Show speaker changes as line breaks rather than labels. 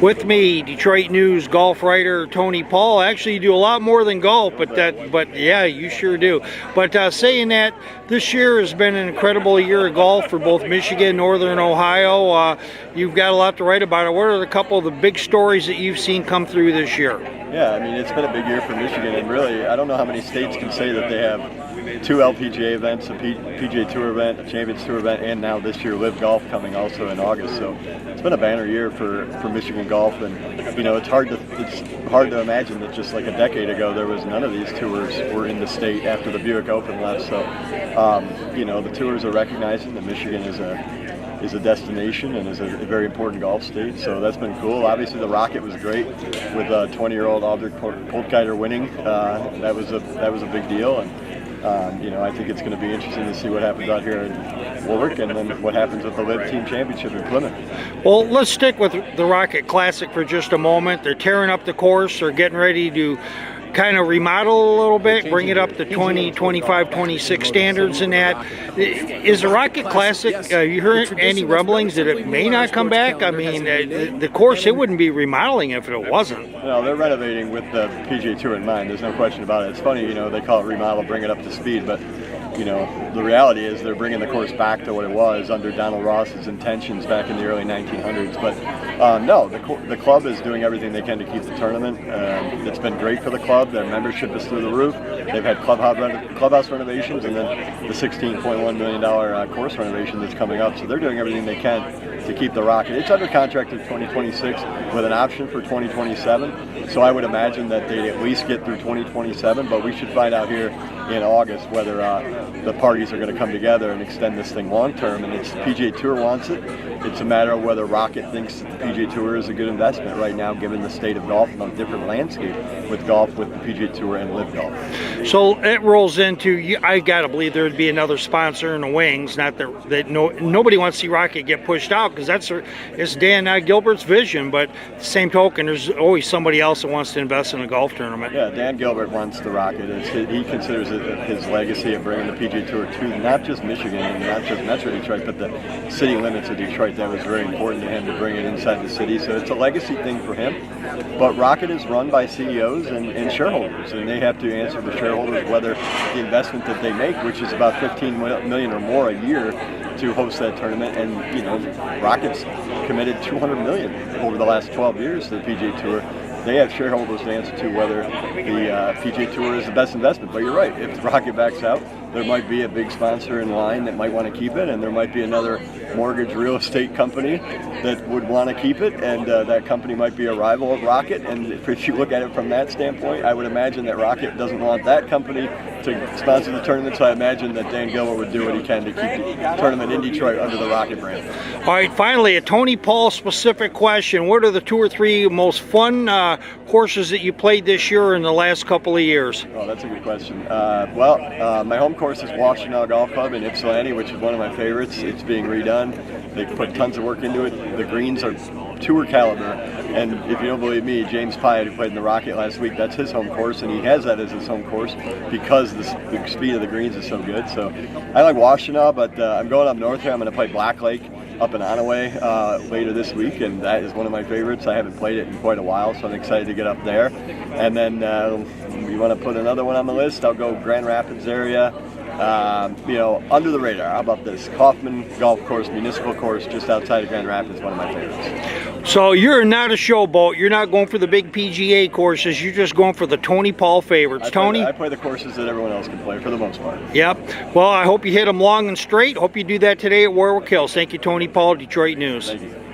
With me, Detroit News golf writer Tony Paul. Actually, you do a lot more than golf, but yeah, you sure do. But saying that, this year has been an incredible year of golf for both Michigan, Northern Ohio. You've got a lot to write about it. What are a couple of the big stories that you've seen come through this year?
Yeah, I mean, it's been a big year for Michigan, and really, I don't know how many states can say that they have two LPGA events, a PGA Tour event, a Champions Tour event, and now this year Live Golf coming also in August. So it's been a banner year for Michigan golf, and you know, it's hard to imagine that just like a decade ago there was none of these tours were in the state after the Buick Open left. So you know, the tours are recognizing that Michigan is a destination and is a very important golf state, so that's been cool. Obviously, the Rocket was great with 20-year-old Aldrich Polkiter winning. That was a big deal, and you know, I think it's going to be interesting to see what happens out here in Warwick, and then what happens with the Live Team Championship in Plymouth.
Well, let's stick with the Rocket Classic for just a moment. They're tearing up the course. They're getting ready to kind of remodel a little bit, bring it up to 20, 25, 26 standards and that. Is the Rocket Classic, you heard any rumblings that it may not come back? I mean, the course, it wouldn't be remodeling if it wasn't.
No, they're renovating with the PGA Tour in mind. There's no question about it. It's funny, you know, they call it remodel, bring it up to speed, but you know, the reality is they're bringing the course back to what it was under Donald Ross's intentions back in the early 1900s. But no, the club is doing everything they can to keep the tournament. It's been great for the club. Their membership is through the roof. They've had clubhouse renovations, and then the $16.1 million course renovation that's coming up. So they're doing everything they can to keep the Rocket. It's under contract in 2026 with an option for 2027. So I would imagine that they'd at least get through 2027, but we should find out here in August whether the parties are going to come together and extend this thing long term. And it's the PGA Tour wants it. It's a matter of whether Rocket thinks that the PGA Tour is a good investment right now, given the state of golf and the different landscape with golf with the PGA Tour and Live Golf.
So it rolls into, I gotta believe there would be another sponsor in the wings. Not that nobody wants to see Rocket get pushed out, because it's Dan Gilbert's vision. But same token, there's always somebody else that wants to invest in a golf tournament.
Yeah, Dan Gilbert wants the Rocket. He considers it his legacy of bringing the PGA Tour to not just Michigan and not just Metro Detroit, but the city limits of Detroit. That was very important to him to bring it inside the city. So it's a legacy thing for him. But Rocket is run by CEOs and shareholders, and they have to answer the shareholders whether the investment that they make, which is about $15 million or more a year to host that tournament, and you know, Rocket's committed $200 million over the last 12 years to the PGA Tour. They have shareholders to answer to whether the PGA Tour is the best investment. But you're right, if the Rocket backs out, there might be a big sponsor in line that might want to keep it, and there might be another mortgage real estate company that would want to keep it, and that company might be a rival of Rocket. And if you look at it from that standpoint, I would imagine that Rocket doesn't want that company to sponsor the tournament, so I imagine that Dan Gilbert would do what he can to keep the tournament in Detroit under the Rocket brand.
All right, finally, a Tony Paul specific question. What are the 2 or 3 most fun courses that you played this year in the last couple of years?
Oh, that's a good question. My home course is Washtenaw Golf Club in Ypsilanti, which is one of my favorites. It's being redone. They put tons of work into it. The greens are tour caliber, and if you don't believe me, James Pyatt, who played in the Rocket last week, that's his home course, and he has that as his home course because the speed of the greens is so good. So I like Washtenaw, but I'm going up north here. I'm going to play Black Lake up in Onaway later this week, and that is one of my favorites. I haven't played it in quite a while, so I'm excited to get up there. And then you want to put another one on the list, I'll go Grand Rapids area. You know, under the radar. How about this? Kaufman Golf Course, municipal course just outside of Grand Rapids, one of my favorites.
So you're not a showboat. You're not going for the big PGA courses. You're just going for the Tony Paul favorites. Tony?
I play the courses that everyone else can play for the most part.
Yep. Well, I hope you hit them long and straight. Hope you do that today at Warwick Hills. Thank you, Tony Paul, Detroit News.
Thank you.